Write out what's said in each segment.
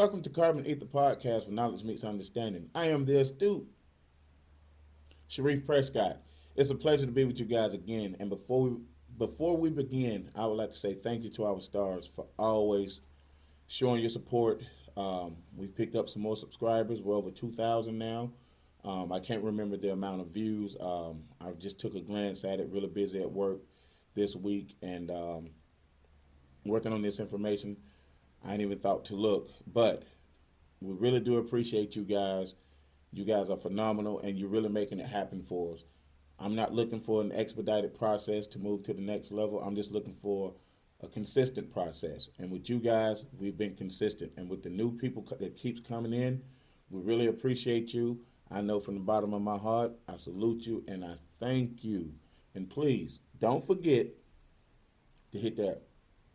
Welcome to Carbon Ether Podcast where knowledge meets understanding. I am the astute Sharif Prescott. It's a pleasure to be with you guys again. And before we begin, I would like to say thank you to our stars for always showing your support. We've picked up some more subscribers. We're over 2,000 now. I can't remember the amount of views. I just took a glance at it. Really busy at work this week and working on this information. I ain't even thought to look, but we really do appreciate you guys. You guys are phenomenal, and you're really making it happen for us. I'm not looking for an expedited process to move to the next level. I'm just looking for a consistent process. And with you guys, we've been consistent. And with the new people that keeps coming in, we really appreciate you. I know from the bottom of my heart, I salute you and I thank you. And please don't forget to hit that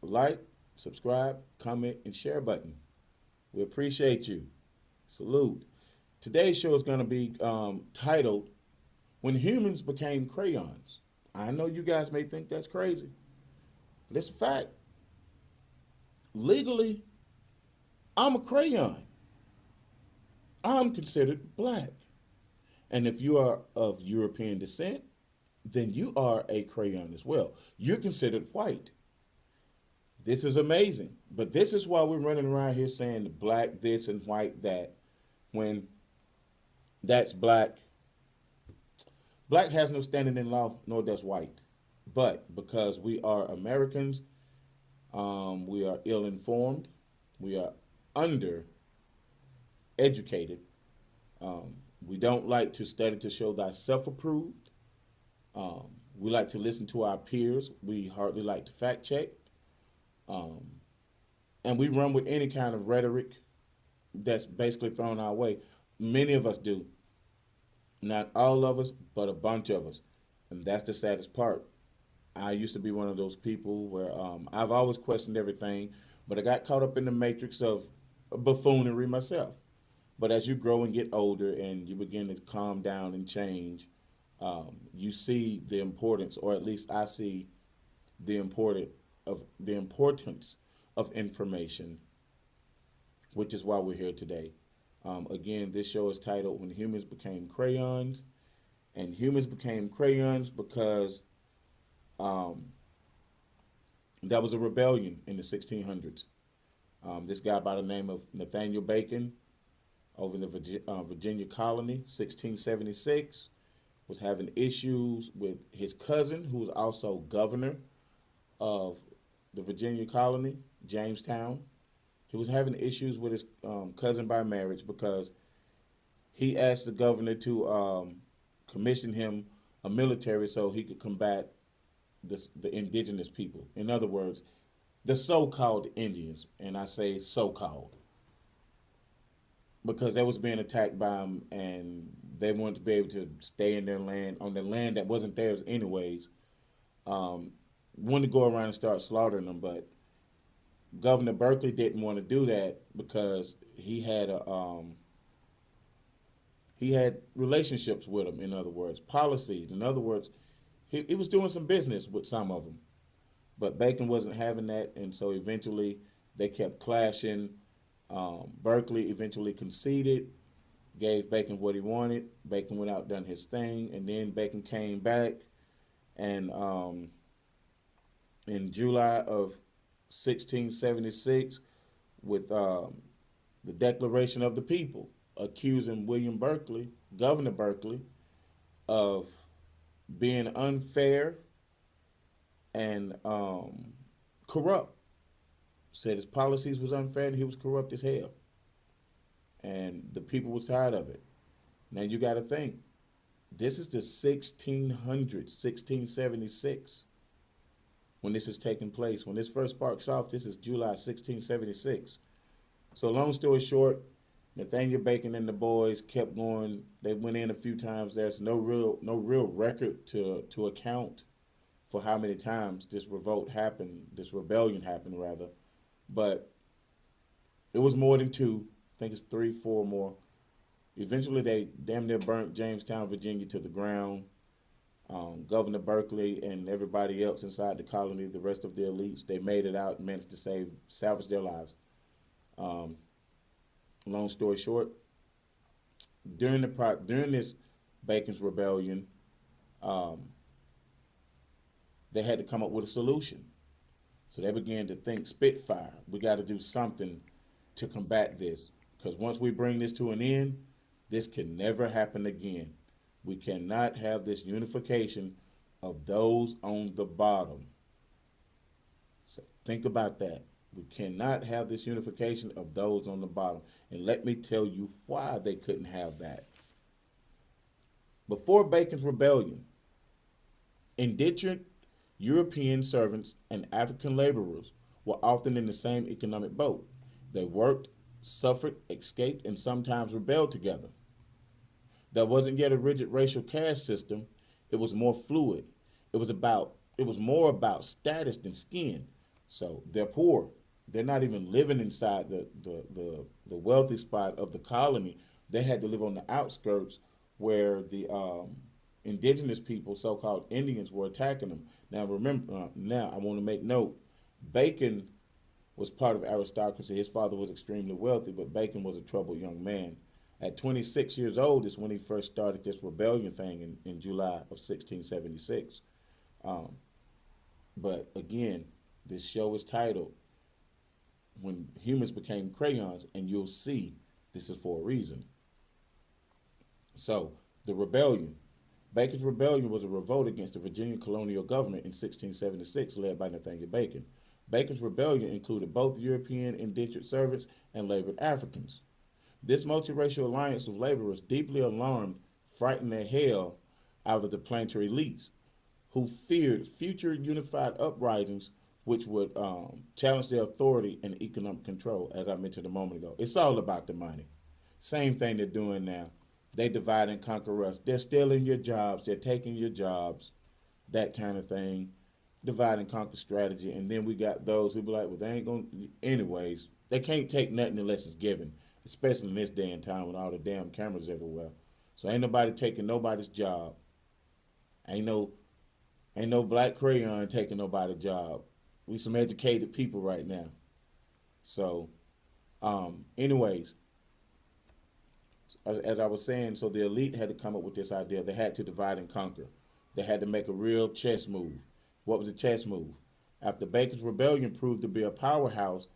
like, subscribe, comment, and share button. We appreciate you. Salute. Today's show is going to be titled When Humans Became Crayons. I know you guys may think that's crazy, but it's a fact. Legally, I'm a crayon. I'm considered black. And if you are of European descent, then you are a crayon as well. You're considered white. This is amazing. But this is why we're running around here saying black this and white that, when that's black. Black has no standing in law, nor does white. But because we are Americans, we are ill-informed, we are under-educated, we don't like to study to show thyself approved. We like to listen to our peers. We hardly like to fact check. And we run with any kind of rhetoric that's basically thrown our way. Many of us do. Not all of us, but a bunch of us. And that's the saddest part. I used to be one of those people where I've always questioned everything, but I got caught up in the matrix of buffoonery myself. But as you grow and get older and you begin to calm down and change, you see the importance, or at least I see the importance of information, which is why we're here today. Again, this show is titled When Humans Became Crayons. And humans became crayons because that was a rebellion in the 1600s. This guy by the name of Nathaniel Bacon over in the Virginia colony, 1676, was having issues with his cousin, who was also governor of the Virginia colony, Jamestown. He was having issues with his cousin by marriage because he asked the governor to commission him a military so he could combat the indigenous people. In other words, the so-called Indians, and I say so-called because they was being attacked by them and they wanted to be able to stay in their land, on the land that wasn't theirs anyways. Wanted to go around and start slaughtering them, but Governor Berkeley didn't want to do that because he had relationships with them. In other words, policies. In other words, he was doing some business with some of them, but Bacon wasn't having that, and so eventually they kept clashing. Berkeley eventually conceded, gave Bacon what he wanted. Bacon went out, done his thing, and then Bacon came back, and in July of 1676, with the Declaration of the People, accusing William Berkeley, Governor Berkeley, of being unfair and corrupt. Said his policies was unfair and he was corrupt as hell. And the people was tired of it. Now you got to think, this is the 1600s, 1676. When this is taking place. When this first sparks off, this is July 1676. So long story short, Nathaniel Bacon and the boys kept going. They went in a few times. There's no real record to account for how many times this rebellion happened rather. But it was more than two. I think it's 3, 4 more. Eventually they damn near burnt Jamestown, Virginia to the ground. Governor Berkeley and everybody else inside the colony, the rest of the elites, they made it out and managed to salvage their lives. Long story short, during this Bacon's Rebellion, um, they had to come up with a solution. So they began to think, Spitfire, we got to do something to combat this. Because once we bring this to an end, this can never happen again. We cannot have this unification of those on the bottom. So think about that. We cannot have this unification of those on the bottom. And let me tell you why they couldn't have that. Before Bacon's Rebellion, indentured European servants and African laborers were often in the same economic boat. They worked, suffered, escaped, and sometimes rebelled together. There wasn't yet a rigid racial caste system. It was more fluid. It was more about status than skin. So they're poor. They're not even living inside the wealthy spot of the colony. They had to live on the outskirts where the indigenous people, so-called Indians, were attacking them. Now remember, now I want to make note, Bacon was part of aristocracy. His father was extremely wealthy, but Bacon was a troubled young man. At 26 years old is when he first started this rebellion thing in July of 1676. Um, but again, this show is titled When Humans Became Crayons, and you'll see this is for a reason. So, the rebellion. Bacon's Rebellion was a revolt against the Virginia colonial government in 1676 led by Nathaniel Bacon. Bacon's Rebellion included both European indentured servants and labored Africans. This multiracial alliance of laborers deeply alarmed, frightened the hell out of the planter elites, who feared future unified uprisings which would challenge their authority and economic control, as I mentioned a moment ago. It's all about the money. Same thing they're doing now. They divide and conquer us. They're stealing your jobs. They're taking your jobs, that kind of thing. Divide and conquer strategy. And then we got those who be like, well, they ain't going to, anyways. They can't take nothing unless it's given, especially in this day and time with all the damn cameras everywhere. So ain't nobody taking nobody's job. Ain't no black crayon taking nobody's job. We some educated people right now. So, anyways, as I was saying, so the elite had to come up with this idea. They had to divide and conquer. They had to make a real chess move. What was a chess move? After Bacon's Rebellion proved to be a powerhouse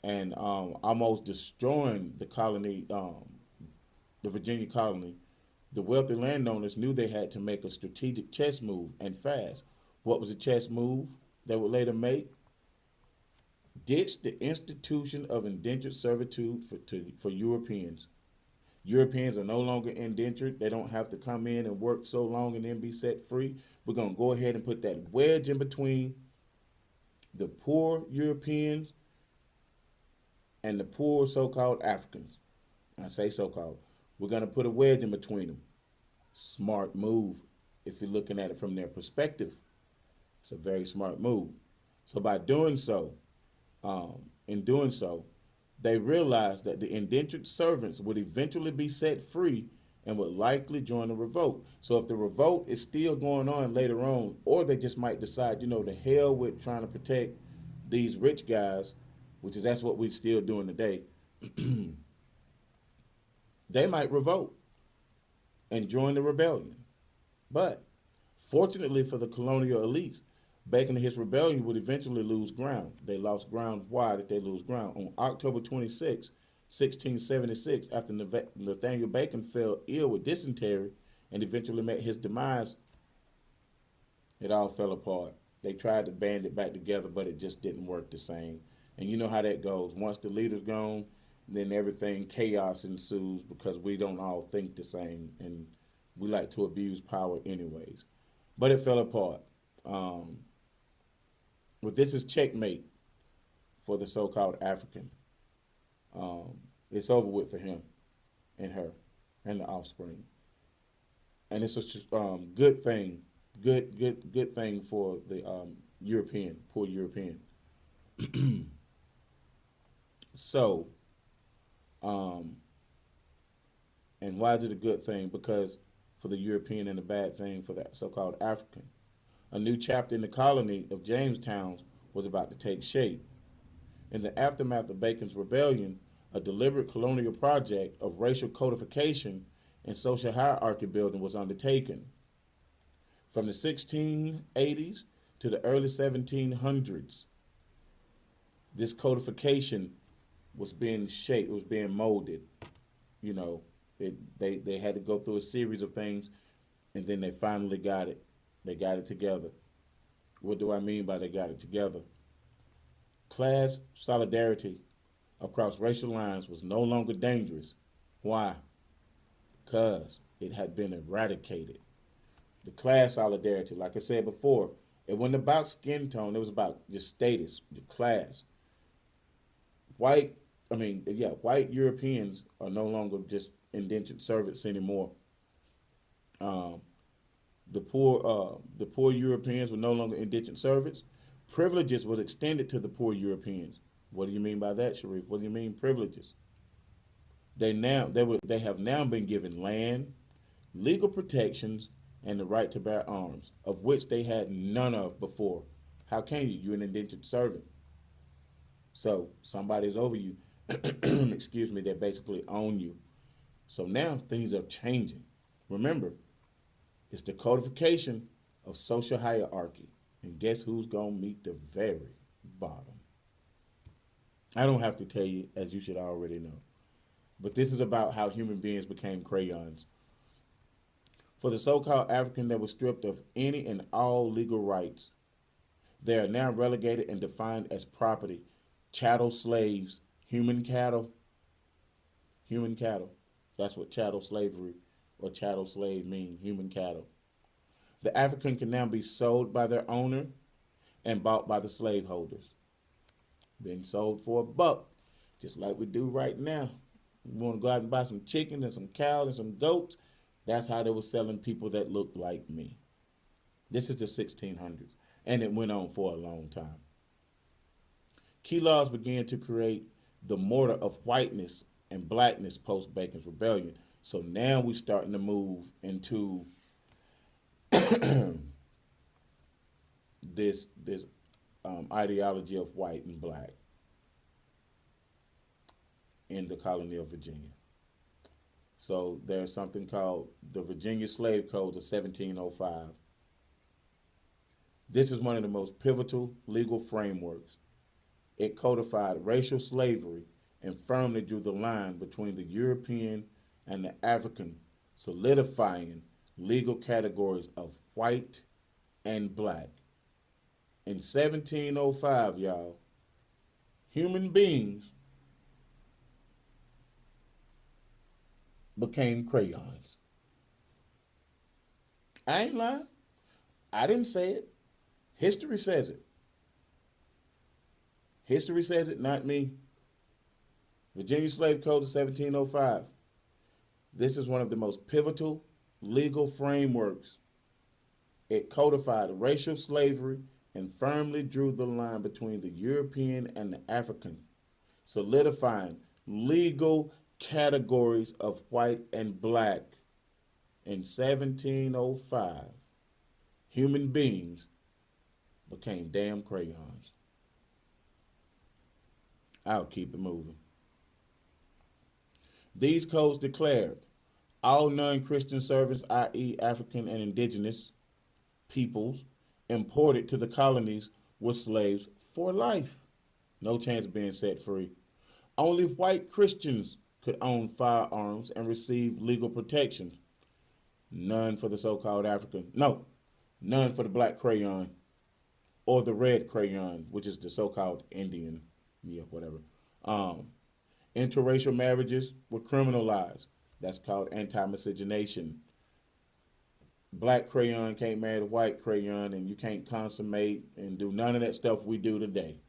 and almost destroying the colony, the Virginia colony, the wealthy landowners knew they had to make a strategic chess move, and fast. What was a chess move they would later make? Ditch the institution of indentured servitude for Europeans. Europeans are no longer indentured. They don't have to come in and work so long and then be set free. We're going to go ahead and put that wedge in between the poor Europeans and the poor so-called Africans. I say so-called. We're going to put a wedge in between them. Smart move if you're looking at it from their perspective. It's a very smart move. So by doing so, in doing so, they realized that the indentured servants would eventually be set free and would likely join the revolt. So if the revolt is still going on later on, or they just might decide, the hell with trying to protect these rich guys, that's what we're still doing today, they might revolt and join the rebellion. But fortunately for the colonial elites, Bacon and his rebellion would eventually lose ground. They lost ground. Why did they lose ground? On October 26, 1676, after Nathaniel Bacon fell ill with dysentery and eventually met his demise, it all fell apart. They tried to band it back together, but it just didn't work the same. And you know how that goes. Once the leader's gone, then everything, chaos ensues because we don't all think the same, and we like to abuse power anyways. But it fell apart. But this is checkmate for the so-called African. It's over with for him and her and the offspring. And it's a good thing, good thing for the European, poor European. So, and why is it a good thing? Because for the European and a bad thing for the so-called African. A new chapter in the colony of Jamestown was about to take shape. In the aftermath of Bacon's Rebellion, a deliberate colonial project of racial codification and social hierarchy building was undertaken. From the 1680s to the early 1700s, this codification was being shaped, was being molded. You know, they had to go through a series of things, and then they finally got it. They got it together. What do I mean by they got it together? Class solidarity across racial lines was no longer dangerous. Why? Because it had been eradicated. The class solidarity, like I said before, it wasn't about skin tone, it was about your status, your class. White, white Europeans are no longer just indentured servants anymore. Um, the poor Europeans were no longer indentured servants. Privileges was extended to the poor Europeans. What do you mean by that, Sharif? What do you mean privileges? They have now been given land, legal protections, and the right to bear arms, of which they had none of before. How can you? You're an indentured servant. So somebody's over you. Excuse me, they basically own you. So now things are changing. Remember, it's the codification of social hierarchy. And guess who's going to meet the very bottom? I don't have to tell you, as you should already know. But this is about how human beings became crayons. For the so-called African that was stripped of any and all legal rights, they are now relegated and defined as property, chattel slaves, human cattle. Human cattle. That's what chattel slavery or chattel slave mean, human cattle. The African can now be sold by their owner and bought by the slaveholders. Been sold for $1, just like we do right now. You want to go out and buy some chicken and some cows and some goats? That's how they were selling people that looked like me. This is the 1600s, and it went on for a long time. Key laws began to create the mortar of whiteness and blackness post Bacon's Rebellion. So now we're starting to move into this ideology of white and black in the colony of Virginia. So there's something called the Virginia Slave Code of 1705. This is one of the most pivotal legal frameworks. It codified racial slavery and firmly drew the line between the European and the African, solidifying legal categories of white and black. In 1705, y'all, human beings became crayons. I ain't lying. I didn't say it. History says it. History says it, not me. Virginia Slave Code of 1705. This is one of the most pivotal legal frameworks. It codified racial slavery and firmly drew the line between the European and the African, solidifying legal categories of white and black. In 1705, human beings became damn crayons. I'll keep it moving. These codes declared all non-Christian servants, i.e. African and indigenous peoples, imported to the colonies were slaves for life. No chance of being set free. Only white Christians could own firearms and receive legal protections. None for the so-called African. No, none for the black crayon or the red crayon, which is the so-called Indian. Yeah, whatever. Interracial marriages were criminalized. That's called anti-miscegenation. Black crayon can't marry the white crayon, and you can't consummate and do none of that stuff we do today.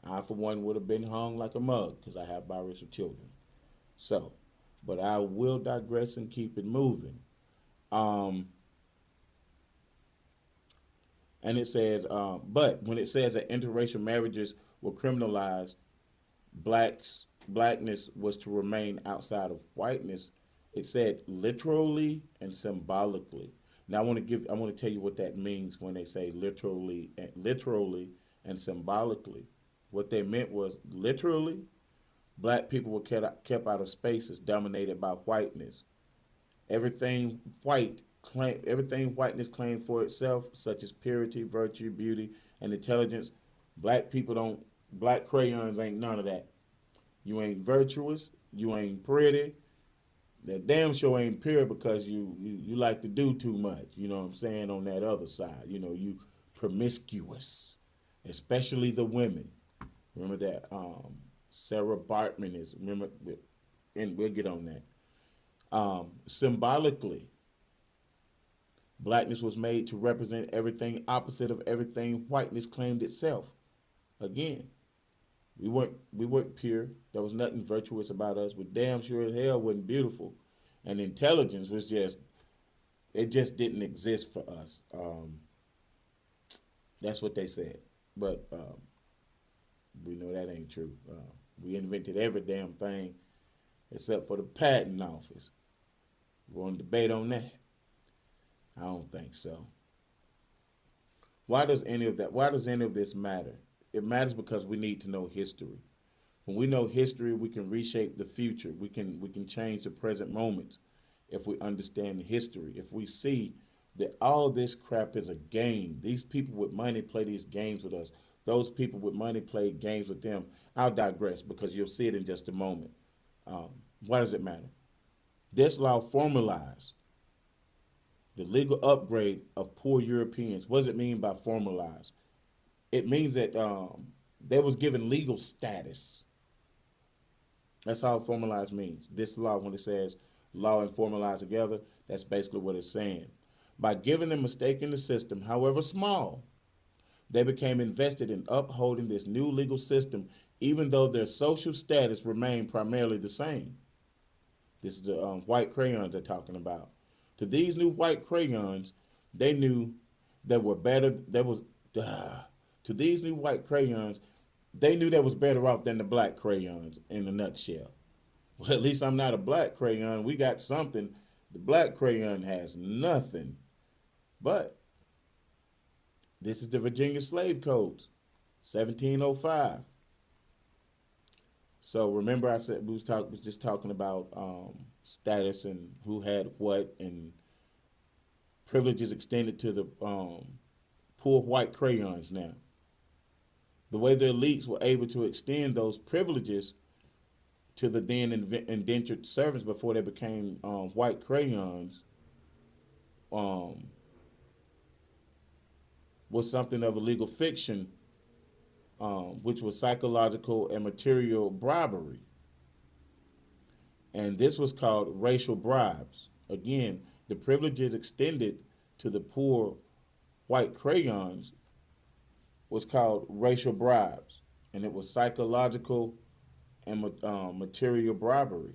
I, for one, would have been hung like a mug because I have biracial children. So, but I will digress and keep it moving. And it says, but when it says that interracial marriages were criminalized, blackness was to remain outside of whiteness. It said literally and symbolically. Now I want to tell you what that means when they say literally and symbolically. What they meant was literally, Black people were kept out of spaces dominated by whiteness. Everything everything whiteness claimed for itself, such as purity, virtue, beauty, and intelligence. Black people don't. Black crayons ain't none of that. You ain't virtuous. You ain't pretty. That damn sure ain't pure because you like to do too much. You know what I'm saying? On that other side, you promiscuous, especially the women. Remember that Sarah Bartman is. Remember, and we'll get on that. Symbolically, blackness was made to represent everything opposite of everything whiteness claimed itself. Again, we weren't pure. There was nothing virtuous about us. We damn sure as hell wasn't beautiful, and intelligence was just it just didn't exist for us. That's what they said, but we know that ain't true. We invented every damn thing except for the patent office. We want to debate on that? I don't think so. Why does any of that? Why does any of this matter? It matters because we need to know history. When we know history, we can reshape the future. We can change the present moments if we understand history. If we see that all this crap is a game. These people with money play these games with us. Those people with money play games with them. I'll digress because you'll see it in just a moment. Um, why does it matter? This law formalized the legal upgrade of poor Europeans. What does it mean by formalized? It means that they was given legal status. That's all formalized means. This law, when it says law and formalized together, that's basically what it's saying. By giving them a stake in the system, however small, they became invested in upholding this new legal system, even though their social status remained primarily the same. This is the white crayons they're talking about. To these new white crayons, they knew they were better. To these new white crayons, they knew they was better off than the black crayons in a nutshell. Well, at least I'm not a black crayon. We got something. The black crayon has nothing. But this is the Virginia Slave Codes, 1705. So remember, I said we was just talking about status and who had what and privileges extended to the poor white crayons. Now, the way the elites were able to extend those privileges to the then indentured servants before they became white crayons um, was something of a legal fiction, which was psychological and material bribery. And this was called racial bribes. Again, the privileges extended to the poor white crayons was called racial bribes, and it was psychological and material bribery.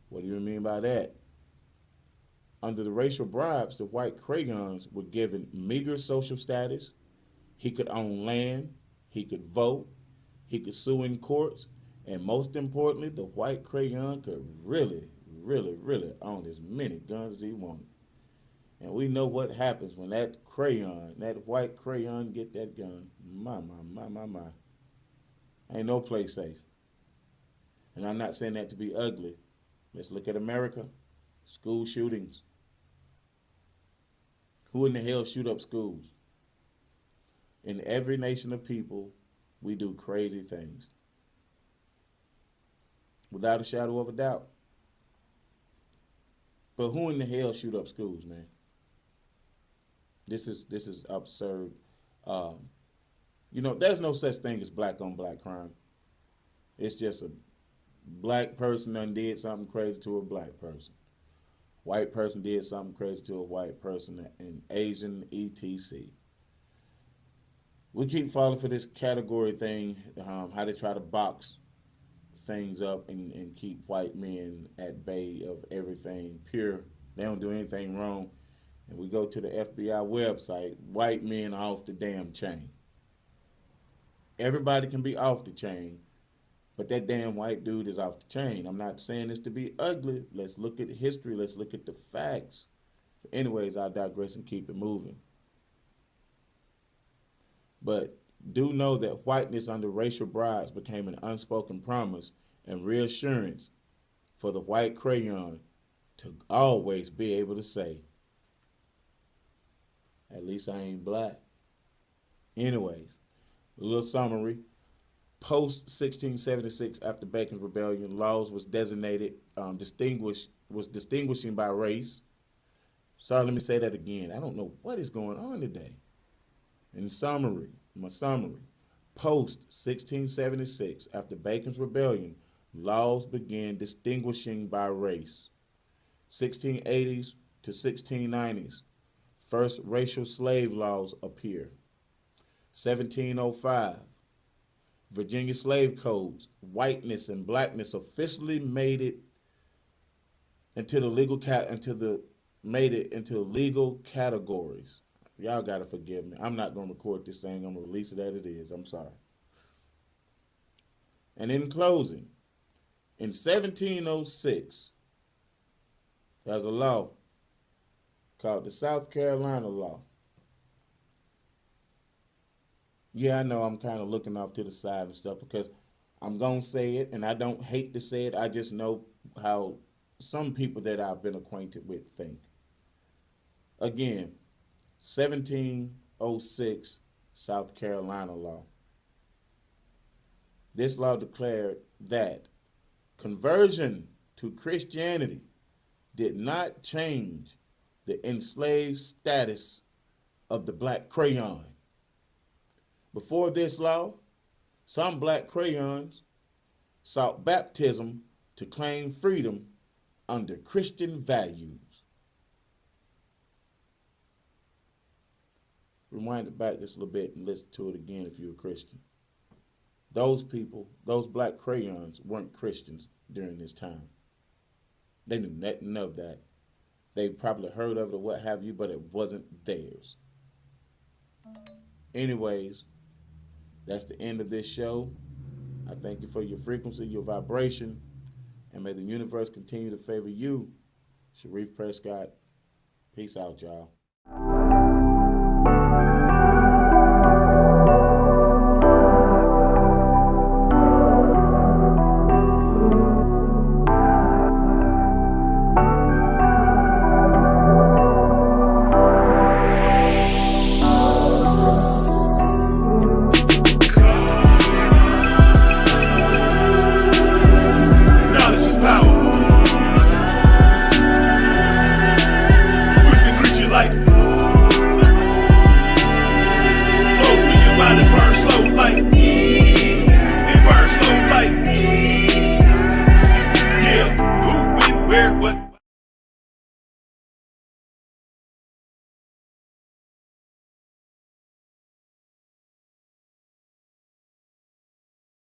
What do you mean by that? Under the racial bribes, the white crayons were given meager social status. He could own land, he could vote, he could sue in courts, and most importantly, the white crayon could really, really, really own as many guns as he wanted. And we know what happens when that crayon, that white crayon, get that gun. My, my, my, my, my. Ain't no place safe. And I'm not saying that to be ugly. Let's look at America. School shootings. Who in the hell shoot up schools? In every nation of people, we do crazy things. Without a shadow of a doubt. But who in the hell shoot up schools, man? This is absurd. There's no such thing as black on black crime. It's just a black person done did something crazy to a black person. White person did something crazy to a white person, and Asian etc. We keep falling for this category thing, how they try to box things up and keep white men at bay of everything pure. They don't do anything wrong. And we go to the FBI website, white men are off the damn chain. Everybody can be off the chain, but that damn white dude is off the chain. I'm not saying this to be ugly. Let's look at the history. Let's look at the facts. Anyways, I digress and keep it moving. But do know that whiteness under racial bribes became an unspoken promise and reassurance for the white crayon to always be able to say, at least I ain't black. Anyways, a little summary. Post 1676, after Bacon's Rebellion, laws was designated distinguishing by race. Sorry, let me say that again. I don't know what is going on today. In summary, my summary. Post 1676, after Bacon's Rebellion, laws began distinguishing by race. 1680s to 1690s, first racial slave laws appear. 1705, Virginia slave codes, whiteness and blackness officially made it into the legal categories. Y'all gotta forgive me. I'm not gonna record this thing. I'm gonna release it as it is. I'm sorry. And in closing, in 1706, there's a law called the South Carolina law. Yeah, I know I'm kind of looking off to the side and stuff because I'm going to say it, and I don't hate to say it. I just know how some people that I've been acquainted with think. Again, 1706 South Carolina law. This law declared that conversion to Christianity did not change the enslaved status of the black crayon. Before this law, some black crayons sought baptism to claim freedom under Christian values. Rewind it back just a little bit and listen to it again if you're a Christian. Those people, those black crayons, weren't Christians during this time. They knew nothing of that. They probably heard of it or what have you, but it wasn't theirs. Anyways, that's the end of this show. I thank you for your frequency, your vibration, and may the universe continue to favor you. Sharif Prescott. Peace out, y'all.